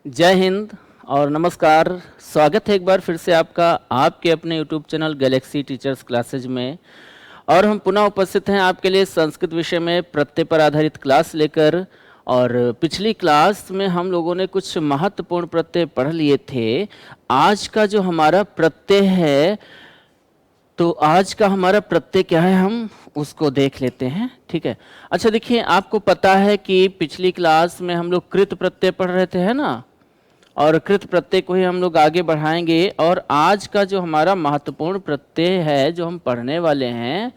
जय हिंद और नमस्कार। स्वागत है एक बार फिर से आपका आपके अपने YouTube channel Galaxy teachers classes में। और हम पुनः उपस्थित हैं आपके लिए संस्कृत विषय में प्रत्यय पर आधारित क्लास लेकर। और पिछली क्लास में हम लोगों ने कुछ महत्वपूर्ण प्रत्यय पढ़ लिए थे। आज का जो हमारा प्रत्यय है, तो आज का हमारा प्रत्यय क्या है, हम उसको देख लेते हैं। ठीक है। अच्छा देखिए, आपको पता है कि पिछली क्लास में हम लोग कृत प्रत्यय पढ़ रहे थे, है ना। और कृत प्रत्यय को ही हम लोग आगे बढ़ाएंगे। और आज का जो हमारा महत्वपूर्ण प्रत्यय है जो हम पढ़ने वाले हैं,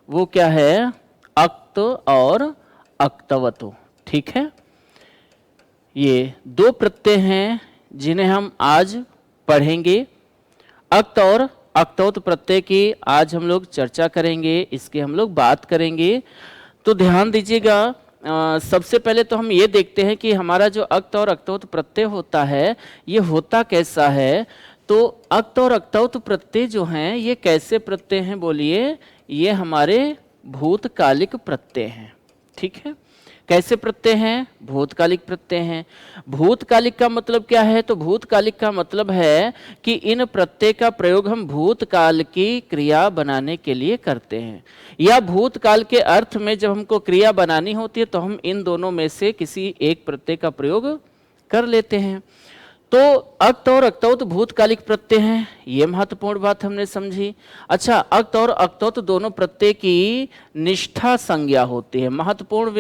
वो क्या है, अक्त और अक्तवतु। ठीक है। ये दो प्रत्यय हैं जिन्हें हम आज पढ़ेंगे। अक्त और अक्तवत प्रत्यय की आज हम लोग चर्चा करेंगे, इसकी हम लोग बात करेंगे। तो ध्यान दीजिएगा। सबसे पहले तो हम ये देखते हैं कि हमारा जो अक्त और अक्तवत प्रत्यय होता है, ये होता कैसा है। तो अक्त और अक्तवत प्रत्यय जो हैं, ये कैसे प्रत्यय हैं बोलिए। ये हमारे भूतकालिक प्रत्यय हैं। ठीक है। कैसे प्रत्यय हैं, भूतकालिक प्रत्यय हैं। भूतकालिक का मतलब क्या है, तो भूतकालिक का मतलब है कि इन प्रत्यय का प्रयोग हम भूतकाल की क्रिया बनाने के लिए करते हैं, या भूतकाल के अर्थ में जब हमको क्रिया बनानी होती है तो हम इन दोनों में से किसी एक प्रत्यय का प्रयोग कर लेते हैं। तो अक्त और अक्तवत भूतकालिक प्रत्यय हैं, ये महत्वपूर्ण बात हमने समझी। अच्छा, अक्त और अक्तवत दोनों प्रत्यय की निष्ठा संज्ञा होती है। महत्वपूर्ण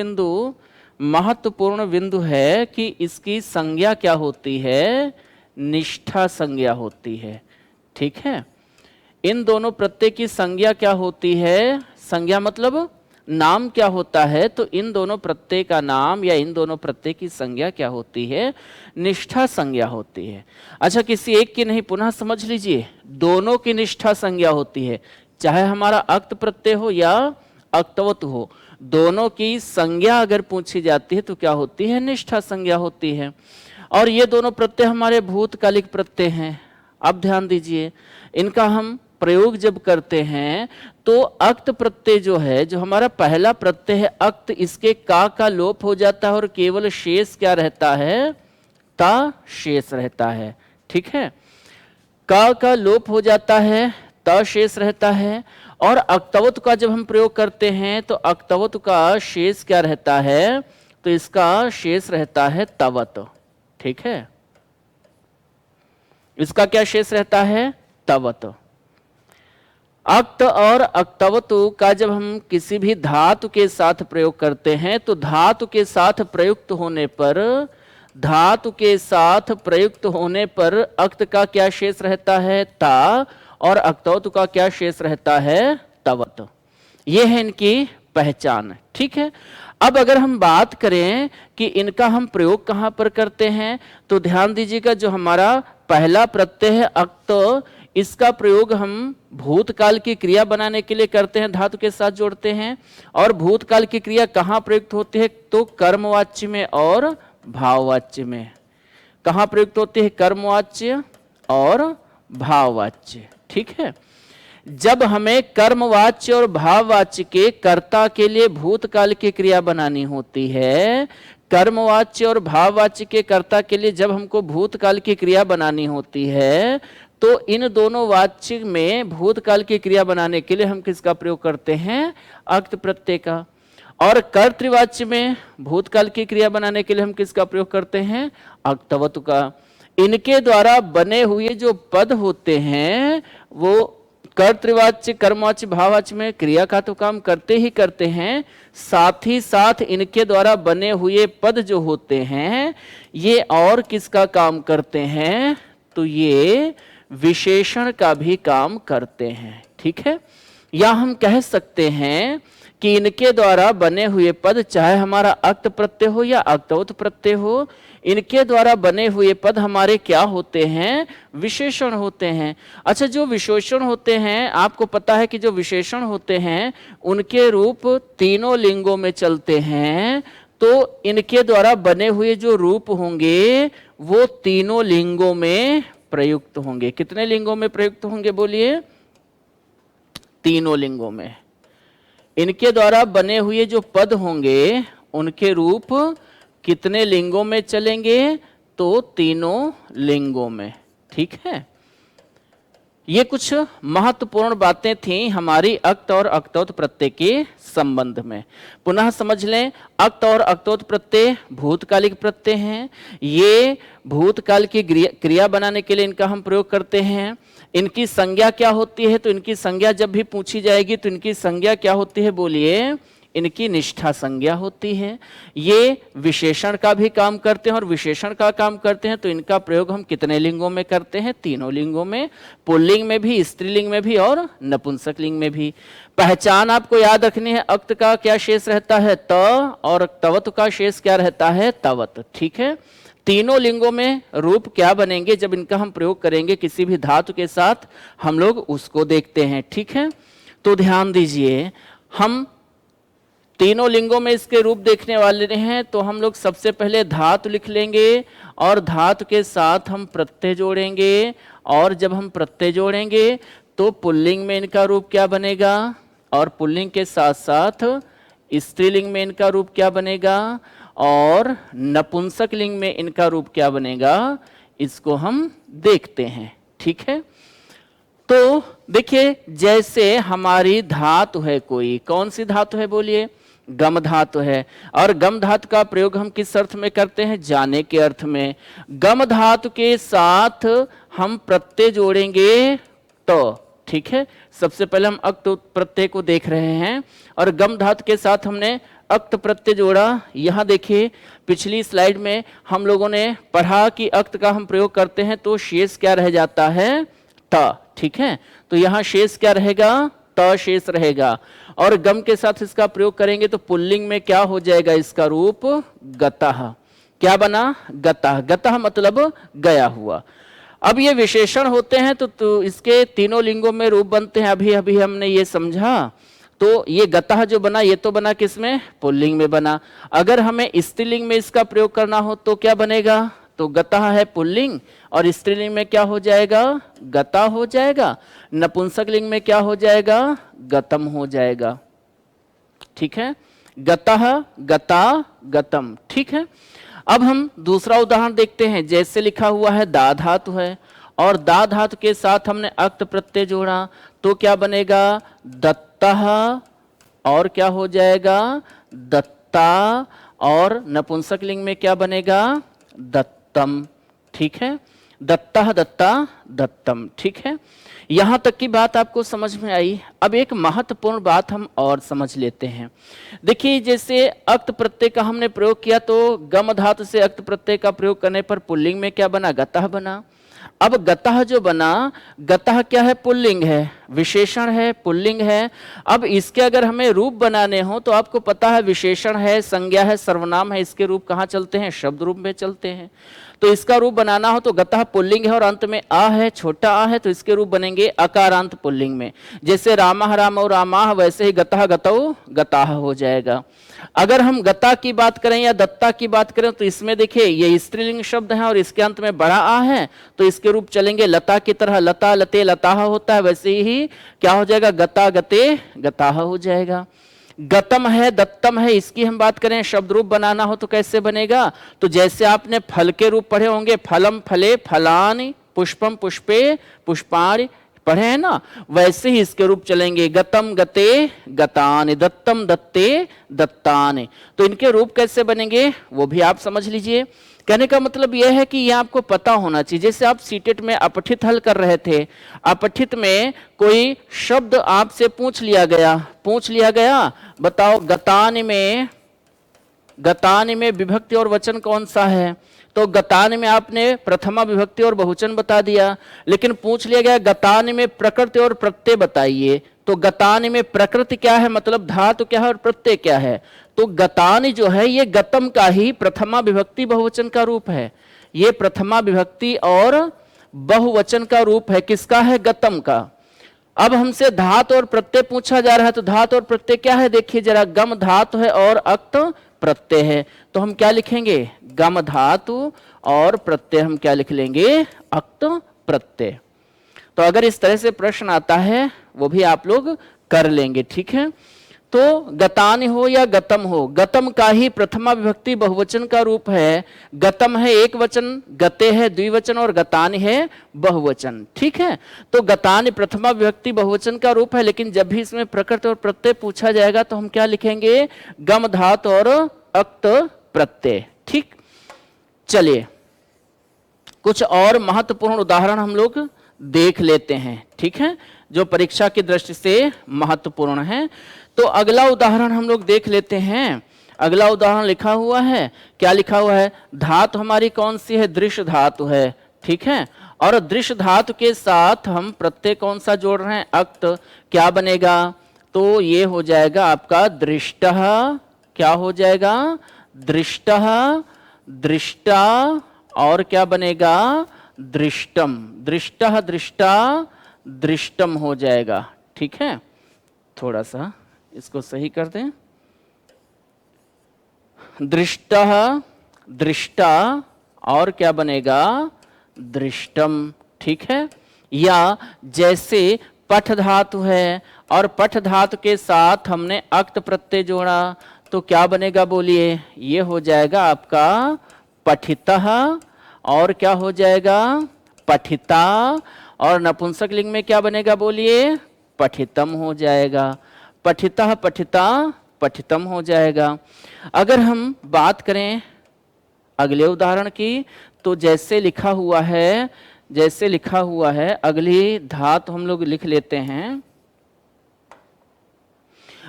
बिंदु है कि इसकी संज्ञा क्या होती है, निष्ठा संज्ञा होती है। ठीक है। इन दोनों प्रत्यय की संज्ञा क्या होती है, संज्ञा मतलब नाम क्या होता है। तो इन दोनों प्रत्यय का नाम या इन दोनों प्रत्यय की संज्ञा क्या होती है, निष्ठा संज्ञा होती है। अच्छा, किसी एक की नहीं, पुनः समझ लीजिए, दोनों की निष्ठा संज्ञा होती है। चाहे हमारा अक्त प्रत्यय हो या अक्तवत हो, दोनों की संज्ञा अगर पूछी जाती है तो क्या होती है, निष्ठा संज्ञा होती है। और ये दोनों प्रत्यय हमारे भूतकालिक प्रत्यय हैं। अब ध्यान दीजिए, इनका हम प्रयोग जब करते हैं तो अक्त प्रत्यय जो है, जो हमारा पहला प्रत्यय है अक्त, इसके का लोप हो जाता है और केवल शेष क्या रहता है, ता शेष रहता है। ठीक है। का लोप हो जाता है, ता शेष रहता है। और अक्तवत का जब हम प्रयोग करते हैं तो अक्तवत का शेष क्या रहता है, तो इसका शेष रहता है तवत। ठीक है। इसका क्या शेष रहता है, तवत। अक्त और अक्तवतु का जब हम किसी भी धातु के साथ प्रयोग करते हैं तो धातु के साथ प्रयुक्त होने पर अक्त का क्या शेष रहता है, ता, और अक्तवतु का क्या शेष रहता है, तवत। ये है इनकी पहचान। ठीक है। अब अगर हम बात करें कि इनका हम प्रयोग कहां पर करते हैं, तो ध्यान दीजिएगा, जो हमारा पहला प्रत्यय है अक्त, इसका प्रयोग हम भूतकाल की क्रिया बनाने के लिए करते हैं, धातु के साथ जोड़ते हैं। और भूतकाल की क्रिया कहाँ प्रयुक्त होती है, तो कर्मवाच्य में और भाववाच्य में। कहाँ प्रयुक्त होती है, कर्मवाच्य और भाववाच्य। ठीक है। जब हमें कर्मवाच्य और भाववाच्य के कर्ता के लिए भूतकाल की क्रिया बनानी होती है, कर्मवाच्य और भाववाच्य के कर्ता के लिए जब हमको भूतकाल की क्रिया बनानी होती है, तो इन दोनों वाच्य में भूतकाल की क्रिया बनाने के लिए हम किसका प्रयोग करते हैं, अक्त प्रत्यय का। और कर्तृवाच्य में भूतकाल की क्रिया बनाने के लिए हम किसका प्रयोग करते हैं, अक्तवतु का। इनके द्वारा बने हुए जो पद होते हैं वो कर्तृवाच्य, कर्मवाच्य, भाववाच्य में क्रिया का तो काम करते ही करते हैं, साथ ही साथ इनके द्वारा बने हुए पद जो होते हैं ये और किसका काम करते हैं, तो ये विशेषण का भी काम करते हैं। ठीक है। या हम कह सकते हैं कि इनके द्वारा बने हुए पद, चाहे हमारा अक्त प्रत्यय हो या अक्तवत प्रत्यय हो, इनके द्वारा बने हुए पद हमारे क्या होते हैं, विशेषण होते हैं। अच्छा, जो विशेषण होते हैं, आपको पता है कि जो विशेषण होते हैं उनके रूप तीनों लिंगों में चलते हैं। तो इनके द्वारा बने हुए जो रूप होंगे वो तीनों लिंगों में प्रयुक्त होंगे। कितने लिंगों में प्रयुक्त होंगे बोलिए, तीनों लिंगों में। इनके द्वारा बने हुए जो पद होंगे उनके रूप कितने लिंगों में चलेंगे, तो तीनों लिंगों में। ठीक है, ये कुछ महत्वपूर्ण बातें थी हमारी अक्त और अक्तौत प्रत्यय के संबंध में। पुनः समझ लें, अक्त और अक्तौत प्रत्यय भूतकालिक प्रत्यय हैं। ये भूतकाल की क्रिया बनाने के लिए इनका हम प्रयोग करते हैं। इनकी संज्ञा क्या होती है? तो इनकी संज्ञा जब भी पूछी जाएगी तो इनकी संज्ञा क्या होती है? बोलिए। इनकी निष्ठा संज्ञा होती है। ये विशेषण का भी काम करते हैं, और विशेषण का काम करते हैं तो इनका प्रयोग हम कितने लिंगों में करते हैं? तीनों लिंगों में, पुल्लिंग में भी, स्त्रीलिंग में भी और नपुंसक लिंग में भी। पहचान आपको याद रखनी है, अक्त का क्या शेष रहता है? त, और तवत का शेष क्या रहता है? तवत। ठीक है, तीनों लिंगों में रूप क्या बनेंगे जब इनका हम प्रयोग करेंगे किसी भी धातु के साथ, हम लोग उसको देखते हैं। ठीक है, तो ध्यान दीजिए, हम तीनों लिंगों में इसके रूप देखने वाले हैं। तो हम लोग सबसे पहले धातु लिख लेंगे, और धातु के साथ हम प्रत्यय जोड़ेंगे, और जब हम प्रत्यय जोड़ेंगे तो पुल्लिंग में इनका रूप क्या बनेगा, और पुल्लिंग के साथ साथ स्त्रीलिंग में इनका रूप क्या बनेगा, और नपुंसक लिंग में इनका रूप क्या बनेगा, इसको हम देखते हैं। ठीक है, तो देखिए, जैसे हमारी धातु है, कोई कौन सी धातु है? बोलिए। गम धातु है। और गम धातु का प्रयोग हम किस अर्थ में करते हैं? जाने के अर्थ में। गम धातु के साथ हम प्रत्यय जोड़ेंगे तो, ठीक है, सबसे पहले हम अक्त प्रत्यय को देख रहे हैं, और गम धातु के साथ हमने अक्त प्रत्यय जोड़ा। यहां देखिए, पिछली स्लाइड में हम लोगों ने पढ़ा कि अक्त का हम प्रयोग करते हैं तो शेष क्या रह जाता है? त। ठीक है, तो यहां शेष क्या रहेगा? त शेष रहेगा। और गम के साथ इसका प्रयोग करेंगे तो पुल्लिंग में क्या हो जाएगा? इसका रूप गतः। क्या बना? गतः। गतः मतलब गया हुआ। अब ये विशेषण होते हैं तो इसके तीनों लिंगों में रूप बनते हैं। अभी अभी हमने ये समझा। तो ये गतः जो बना, ये तो बना किसमें? पुल्लिंग में बना। अगर हमें स्त्रीलिंग में इसका प्रयोग करना हो तो क्या बनेगा? तो गतः है पुल्लिंग, और स्त्रीलिंग में क्या हो जाएगा? गता हो जाएगा। नपुंसक लिंग में क्या हो जाएगा? गतम हो जाएगा। ठीक है, गतः, गता, गतम। ठीक है, अब हम दूसरा उदाहरण देखते हैं। जैसे लिखा हुआ है दा धातु है, और दा धातु के साथ हमने अक्त प्रत्यय जोड़ा तो क्या बनेगा? दत्तः, और क्या हो जाएगा? दत्ता, और नपुंसक लिंग में क्या बनेगा? दत्तम। ठीक है, दत्तः, दत्ता, दत्तम। ठीक है, यहां तक की बात आपको समझ में आई। अब एक महत्वपूर्ण बात हम और समझ लेते हैं। देखिए, जैसे अक्त प्रत्यय का हमने प्रयोग किया तो गम धातु से अक्त प्रत्यय का प्रयोग करने पर पुल्लिंग में क्या बना? गतः बना। अब गतः जो बना, गतः क्या है? पुल्लिंग है, विशेषण है, पुल्लिंग है। अब इसके अगर हमें रूप बनाने हो तो आपको पता है विशेषण है, संज्ञा है, सर्वनाम है, इसके रूप कहाँ चलते हैं? शब्द रूप में चलते हैं। तो इसका रूप बनाना हो तो गतः पुल्लिंग है और अंत में आ है, छोटा आ है, तो इसके रूप बनेंगे अकारांत पुल्लिंग में। जैसे रामः, रामौ, रामाः, वैसे ही गतः, गतौ, गताः हो जाएगा। अगर हम गता की बात करें या दत्ता की बात करें तो इसमें देखिए ये स्त्रीलिंग शब्द है और इसके अंत में बड़ा आ है, तो इसके रूप चलेंगे लता की तरह। लता, लते, लताः होता है, वैसे ही क्या हो जाएगा? गता, गते, गताः हो जाएगा। गतम है, दत्तम है, इसकी हम बात करें शब्द रूप बनाना हो तो कैसे बनेगा? तो जैसे आपने फल के रूप पढ़े होंगे, फलम, फले, फलानि, पुष्पम, पुष्पे, पुष्पाणि पढ़े हैं ना, वैसे ही इसके रूप चलेंगे। गतम, गते, गतानि, दत्तम, दत्ते, दत्तानि। तो इनके रूप कैसे बनेंगे वो भी आप समझ लीजिए। कहने का मतलब यह है कि यह आपको पता होना चाहिए। जैसे आप सीटेट में अपठित हल कर रहे थे, अपठित में कोई शब्द आपसे पूछ लिया गया, बताओ गतानि में विभक्ति और वचन कौन सा है? तो गतानि में आपने प्रथमा विभक्ति और बहुवचन बता दिया, लेकिन पूछ लिया गया गतानि में प्रकृति और प्रत्यय बताइए। तो गतानि में प्रकृति क्या है, मतलब धातु क्या है, और प्रत्यय क्या है? तो गतानि जो है ये गतम का ही प्रथमा विभक्ति बहुवचन का रूप है। ये प्रथमा विभक्ति और बहुवचन का रूप है। किसका है? गतम का। अब हमसे धातु और प्रत्यय पूछा जा रहा है, तो धातु और प्रत्यय क्या है? देखिए जरा, गम धातु है और अक्त प्रत्यय है, तो हम क्या लिखेंगे? गम धातु और प्रत्यय हम क्या लिख लेंगे? अक्त प्रत्यय। तो अगर इस तरह से प्रश्न आता है वो भी आप लोग कर लेंगे। ठीक है, तो गतानि हो या गतम हो, गतम का ही प्रथमा विभक्ति बहुवचन का रूप है। गतम है एक वचन, गते है द्विवचन और गतानि है बहुवचन। ठीक है, तो गतानि प्रथमा विभक्ति बहुवचन का रूप है, लेकिन जब भी इसमें प्रकृति और प्रत्यय पूछा जाएगा तो हम क्या लिखेंगे, गम धातु और अक्त प्रत्यय। ठीक, चलिए कुछ और महत्वपूर्ण उदाहरण हम लोग देख लेते हैं। ठीक है, जो परीक्षा की दृष्टि से महत्वपूर्ण है। तो अगला उदाहरण हम लोग देख लेते हैं। अगला उदाहरण लिखा हुआ है, क्या लिखा हुआ है, धातु हमारी कौन सी है, दृश्य धातु है। ठीक है, और दृश्य धातु के साथ हम प्रत्यय कौन सा जोड़ रहे हैं, अक्त। क्या बनेगा, तो ये हो जाएगा आपका दृष्टः। क्या हो जाएगा, दृष्टः, दृष्टा, और क्या बनेगा, दृष्टम। दृष्टः, दृष्टा, दृष्टम हो जाएगा। ठीक है, थोड़ा सा इसको सही कर दें। दृष्टः, दृष्टा, और क्या बनेगा, दृष्टम। ठीक है, या जैसे पठ धातु है और पठ धातु के साथ हमने अक्त प्रत्यय जोड़ा तो क्या बनेगा, बोलिए, ये हो जाएगा आपका पठितः, और क्या हो जाएगा, पठिता, और नपुंसक लिंग में क्या बनेगा, बोलिए, पठितम हो जाएगा। पठितः, पठिता, पठितम हो जाएगा। अगर हम बात करें अगले उदाहरण की, तो जैसे लिखा हुआ है, जैसे लिखा हुआ है, अगली धातु हम लोग लिख लेते हैं।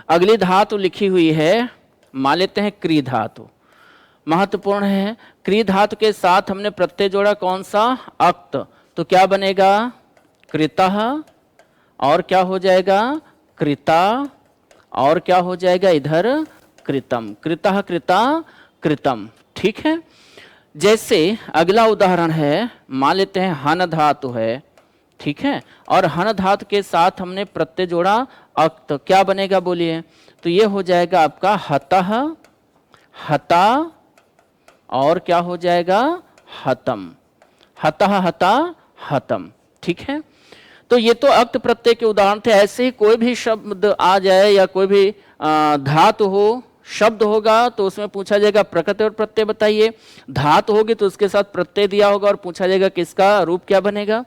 अगली धातु लिखी हुई है, मान लेते हैं क्री धातु, महत्वपूर्ण है। क्री धातु के साथ हमने प्रत्यय जोड़ा कौन सा, अक्त, तो क्या बनेगा, कृतः, और क्या हो जाएगा, कृता, और क्या हो जाएगा इधर, कृतम। कृतः, कृता, कृतम। ठीक है, जैसे अगला उदाहरण है, मान लेते हैं हन धातु है। ठीक है, और हन धातु के साथ हमने प्रत्यय जोड़ा अक्त, क्या बनेगा, बोलिए, तो ये हो जाएगा आपका हतः, हता, और क्या हो जाएगा, हतम। हतः, हता, हतम। ठीक है, तो ये तो अक्त प्रत्यय के उदाहरण थे। ऐसे ही कोई भी शब्द आ जाए या कोई भी धातु हो, शब्द होगा तो उसमें पूछा जाएगा प्रकृति और प्रत्यय बताइए। धातु होगी तो उसके साथ प्रत्यय दिया होगा और पूछा जाएगा किसका रूप क्या बनेगा।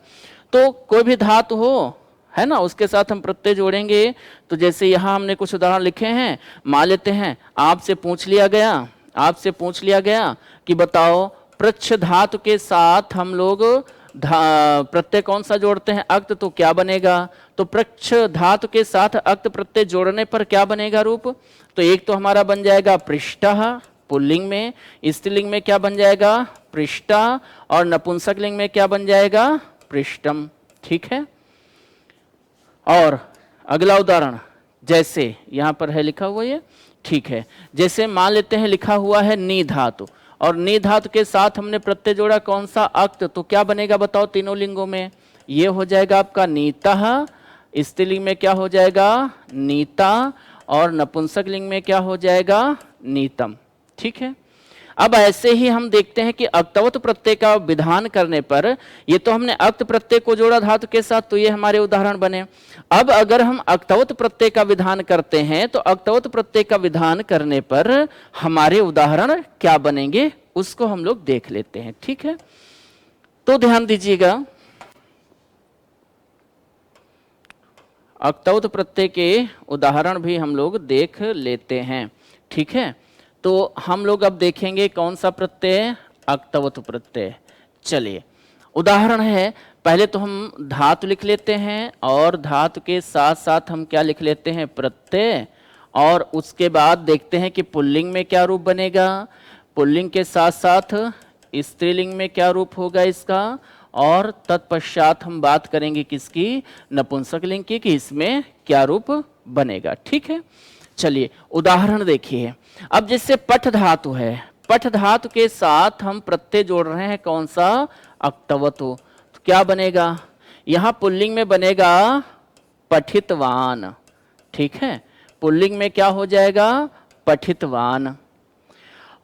तो कोई भी धातु हो, है ना, उसके साथ हम प्रत्यय जोड़ेंगे। तो जैसे यहाँ हमने कुछ उदाहरण लिखे हैं, मान लेते हैं आपसे पूछ लिया गया, आपसे पूछ लिया गया कि बताओ प्रच्छ धातु के साथ हम लोग प्रत्यय कौन सा जोड़ते हैं, अक्त, तो क्या बनेगा, तो प्रच्छ धातु के साथ अक्त प्रत्यय जोड़ने पर क्या बनेगा रूप, तो एक तो हमारा बन जाएगा पृष्ठः पुल्लिंग में, स्त्रीलिंग में क्या बन जाएगा, पृष्ठा, और नपुंसक लिंग में क्या बन जाएगा, पृष्ठम। ठीक है, और अगला उदाहरण जैसे यहाँ पर है लिखा हुआ ये, ठीक है, जैसे मान लेते हैं लिखा हुआ है नी धातु, और नी धातु के साथ हमने प्रत्यय जोड़ा कौन सा, अक्त, तो क्या बनेगा बताओ तीनों लिंगों में, ये हो जाएगा आपका नीतः, स्त्रीलिंग में क्या हो जाएगा, नीता, और नपुंसक लिंग में क्या हो जाएगा, नीतम। ठीक है, अब ऐसे ही हम देखते हैं कि अक्तवत प्रत्यय का विधान करने पर, ये तो हमने अक्त प्रत्यय को जोड़ा धातु के साथ, तो ये हमारे उदाहरण बने। अब अगर हम अक्तवत प्रत्यय का विधान करते हैं तो अक्तवत प्रत्यय का विधान करने पर हमारे उदाहरण क्या बनेंगे उसको हम लोग देख लेते हैं। ठीक है, तो ध्यान दीजिएगा, अक्तवत प्रत्यय के उदाहरण भी हम लोग देख लेते हैं। ठीक है, तो हम लोग अब देखेंगे कौन सा प्रत्यय, अक्तवत प्रत्यय। चलिए उदाहरण है, पहले तो हम धातु लिख लेते हैं और धातु के साथ साथ हम क्या लिख लेते हैं, प्रत्यय, और उसके बाद देखते हैं कि पुल्लिंग में क्या रूप बनेगा, पुल्लिंग के साथ साथ स्त्रीलिंग में क्या रूप होगा इसका, और तत्पश्चात हम बात करेंगे किसकी, नपुंसक लिंग की, कि इसमें क्या रूप बनेगा। ठीक है, चलिए उदाहरण देखिए। अब जैसे पठ धातु है, पठ धातु के साथ हम प्रत्यय जोड़ रहे हैं कौन सा, अक्तवतु, तो क्या बनेगा, यहां पुल्लिंग में बनेगा पठितवान। ठीक है, पुल्लिंग में क्या हो जाएगा, पठितवान,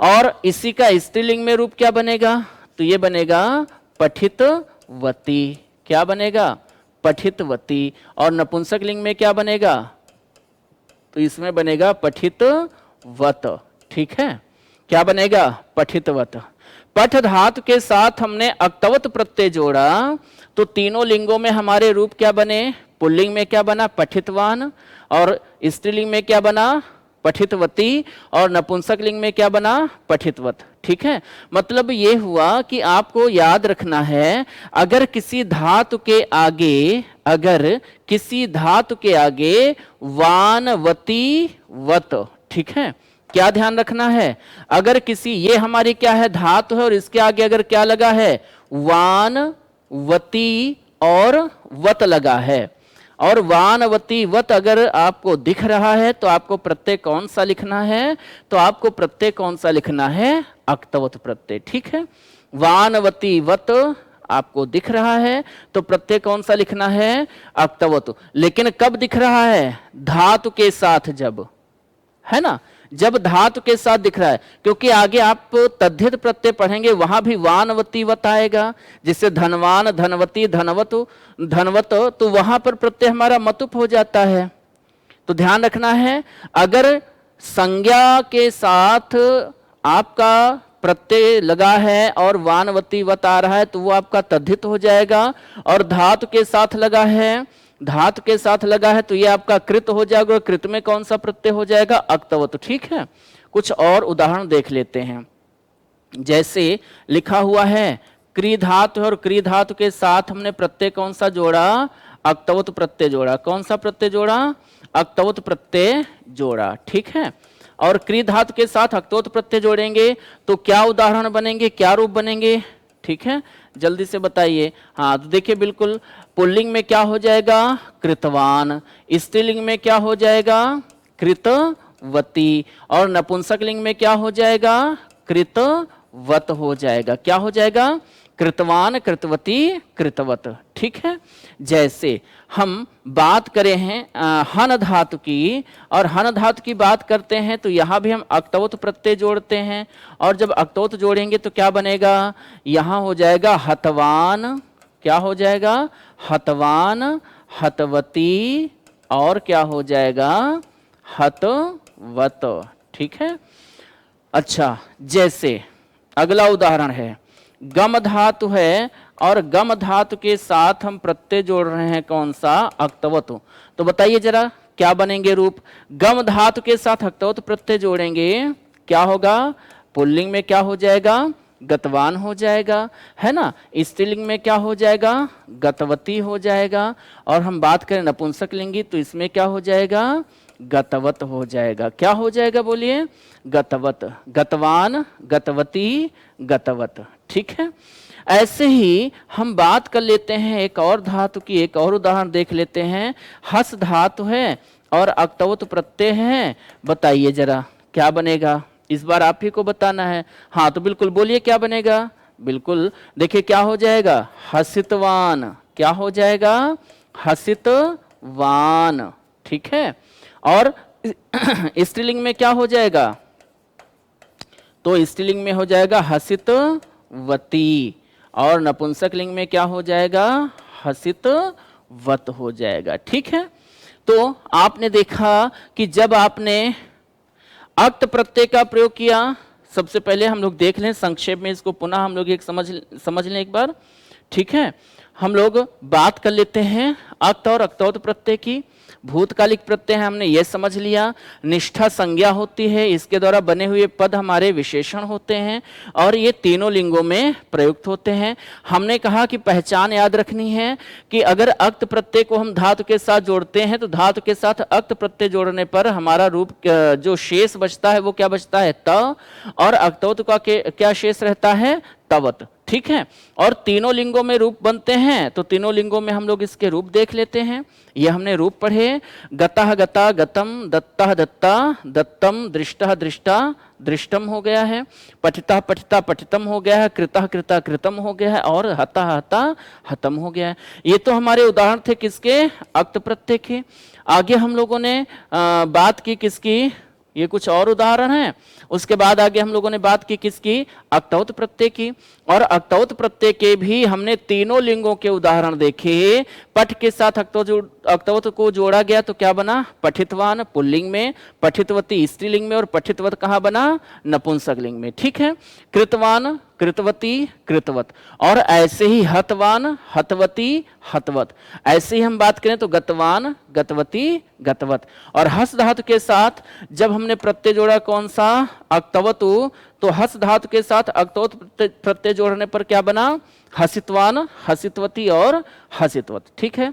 और इसी का स्त्रीलिंग में रूप क्या बनेगा, तो ये बनेगा पठितवती। क्या बनेगा, पठितवती, और नपुंसक लिंग में क्या बनेगा, तो इसमें बनेगा पठितवत। ठीक है, क्या बनेगा? पठितवत। पठ धातु के साथ हमने अक्तवत प्रत्यय जोड़ा तो तीनों लिंगों में हमारे रूप क्या बने? पुल्लिंग में क्या बना? पठितवान, और स्त्रीलिंग में क्या बना? पठितवती, और नपुंसक लिंग में क्या बना? पठितवत। ठीक है, मतलब ये हुआ कि आपको याद रखना है, अगर किसी धातु के आगे वानवती वत, ठीक है, क्या ध्यान रखना है? अगर किसी, ये हमारी क्या है? धातु है, और इसके आगे अगर क्या लगा है? वानवती और वत लगा है, और वानवती वत अगर आपको दिख रहा है तो आपको प्रत्यय कौन सा लिखना है? तो आपको प्रत्यय कौन सा लिखना है? अक्तवत प्रत्यय। ठीक है, वानवती वत आपको दिख रहा है तो प्रत्यय कौन सा लिखना है? अक्तवत। लेकिन कब दिख रहा है? धातु के साथ, जब, है ना, जब धातु के साथ दिख रहा है, क्योंकि आगे आप तद्धित प्रत्यय पढ़ेंगे वहां भी वानवती वत आएगा, जिससे धनवान, धनवती, धनवत, तो वहां पर प्रत्यय हमारा मतुप हो जाता है। तो ध्यान रखना है, अगर संज्ञा के साथ आपका प्रत्यय लगा है और वानवती वत आ रहा है तो वो आपका तद्धित हो जाएगा, और धातु के साथ लगा है तो ये आपका कृत हो जाएगा, और कृत में कौन सा प्रत्यय हो जाएगा? अक्तवत। ठीक है, कुछ और उदाहरण देख लेते हैं। जैसे लिखा हुआ है क्री धातु है, और क्री धातु के साथ हमने प्रत्यय कौन सा जोड़ा? अक्तवत प्रत्यय जोड़ा। कौन सा प्रत्यय जोड़ा? अक्तवत प्रत्यय जोड़ा। ठीक है, और क्री धातु के साथ अक्तवत प्रत्यय जोड़ेंगे तो क्या उदाहरण बनेंगे, क्या रूप बनेंगे? ठीक है, जल्दी से बताइए। हाँ, तो देखिए, बिल्कुल पुल्लिंग में क्या हो जाएगा? कृतवान, स्त्रीलिंग में क्या हो जाएगा? कृतवती, और नपुंसक लिंग में क्या हो जाएगा? कृतवत हो जाएगा। क्या हो जाएगा? कृतवान, कृतवती, कृतवत। ठीक है, जैसे हम बात करें हैं हन धातु की, और हन धातु की बात करते हैं तो यहां भी हम अक्तवत प्रत्यय जोड़ते हैं, और जब अक्तवत जोड़ेंगे तो क्या बनेगा? यहां हो जाएगा हतवान। क्या हो जाएगा? हतवान, हतवती, और क्या हो जाएगा? हतवत। ठीक है, अच्छा, जैसे अगला उदाहरण है, गम धातु है, और गम धातु के साथ हम प्रत्यय जोड़ रहे हैं कौन सा? अक्तवत। तो बताइए जरा क्या बनेंगे रूप? गम धातु के साथ अक्तवत प्रत्यय जोड़ेंगे, क्या होगा? पुल्लिंग में क्या हो जाएगा? गतवान हो जाएगा, है ना। स्त्रीलिंग में क्या हो जाएगा? गतवती हो जाएगा, और हम बात करें नपुंसक लिंगी तो इसमें क्या हो जाएगा? गतवत हो जाएगा। क्या हो जाएगा बोलिए? गतवत। गतवान, गतवती, गतवत। ठीक है, ऐसे ही हम बात कर लेते हैं एक और धातु की, एक और उदाहरण देख लेते हैं। हस धातु है और अक्तवत प्रत्यय है, बताइए जरा क्या बनेगा? इस बार आप ही को बताना है। हाँ, तो बिल्कुल बोलिए क्या बनेगा? बिल्कुल, देखिए क्या हो जाएगा? हसितवान। क्या हो जाएगा? हसितवान। ठीक है, और स्त्रीलिंग में क्या हो जाएगा? तो स्त्रीलिंग में हो जाएगा हसितवती, और नपुंसक लिंग में क्या हो जाएगा? हसितवत हो जाएगा। ठीक है, तो आपने देखा कि जब आपने अक्त प्रत्यय का प्रयोग किया, सबसे पहले हम लोग देख लें संक्षेप में इसको, पुनः हम लोग एक समझ लें एक बार। ठीक है, हम लोग बात कर लेते हैं अक्त और अक्तवत प्रत्यय की। भूतकालिक प्रत्यय है, हमने ये समझ लिया। निष्ठा संज्ञा होती है, इसके द्वारा बने हुए पद हमारे विशेषण होते हैं, और ये तीनों लिंगों में प्रयुक्त होते हैं। हमने कहा कि पहचान याद रखनी है कि अगर अक्त प्रत्यय को हम धातु के साथ जोड़ते हैं तो धातु के साथ अक्त प्रत्यय जोड़ने पर हमारा रूप जो शेष बचता है वो क्या बचता है? त, और अक्तवत का क्या शेष रहता है? तवत। ठीक है, और तीनों लिंगों में रूप बनते हैं, तो तीनों लिंगों में हम लोग इसके रूप देख लेते हैं। ये हमने रूप पढ़े, गतः गता, गतम, दत्तः दत्ता, दत्तम, दृष्टः दृष्टा, दृष्टम हो गया है। पठितः पठिता, पठितम हो गया है। कृतः कृता, कृतम हो गया है, और हतः हता, हतम हो गया है। ये तो हमारे उदाहरण थे किसके? अक्त प्रत्यय के। आगे हम लोगों ने बात की किसकी? ये कुछ और उदाहरण हैं। उसके बाद आगे हम लोगों ने बात की किसकी, अक्तौत प्रत्यय की। और अक्तौत प्रत्यय के भी हमने तीनों लिंगों के उदाहरण देखे। पठ के साथ अक्तौत को जोड़ा गया तो क्या बना, पठितवान पुल्लिंग में, पठितवती स्त्रीलिंग में, और पठितवत कहाँ बना, नपुंसक लिंग में। ठीक है, कृतवान, कृतवती, कृतवत। और ऐसे ही हतवान, हतवती, हतवत। ऐसे ही हम बात करें तो गतवान, गतवती, गतवत। और हस धातु के साथ जब हमने प्रत्यय जोड़ा कौन सा, अक्तवतु, तो हस धातु के साथ अक्तवत प्रत्यय जोड़ने पर क्या बना, हसितवान, हसितवती और हसितवत। ठीक है,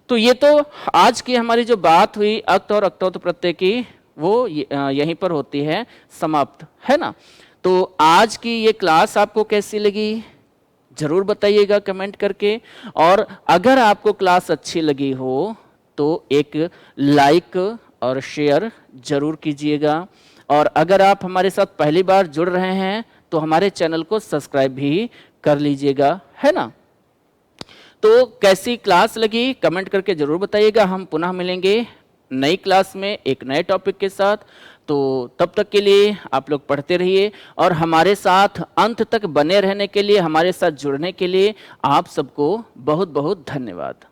तो ये तो आज की हमारी जो बात हुई अक्त और अक्तौत प्रत्यय की, वो यहीं पर होती है समाप्त, है ना। तो आज की ये क्लास आपको कैसी लगी जरूर बताइएगा कमेंट करके। और अगर आपको क्लास अच्छी लगी हो तो एक लाइक और शेयर जरूर कीजिएगा। और अगर आप हमारे साथ पहली बार जुड़ रहे हैं तो हमारे चैनल को सब्सक्राइब भी कर लीजिएगा, है ना। तो कैसी क्लास लगी कमेंट करके जरूर बताइएगा। हम पुनः मिलेंगे नई क्लास में एक नए टॉपिक के साथ। तो तब तक के लिए आप लोग पढ़ते रहिए और हमारे साथ अंत तक बने रहने के लिए, हमारे साथ जुड़ने के लिए आप सबको बहुत बहुत धन्यवाद।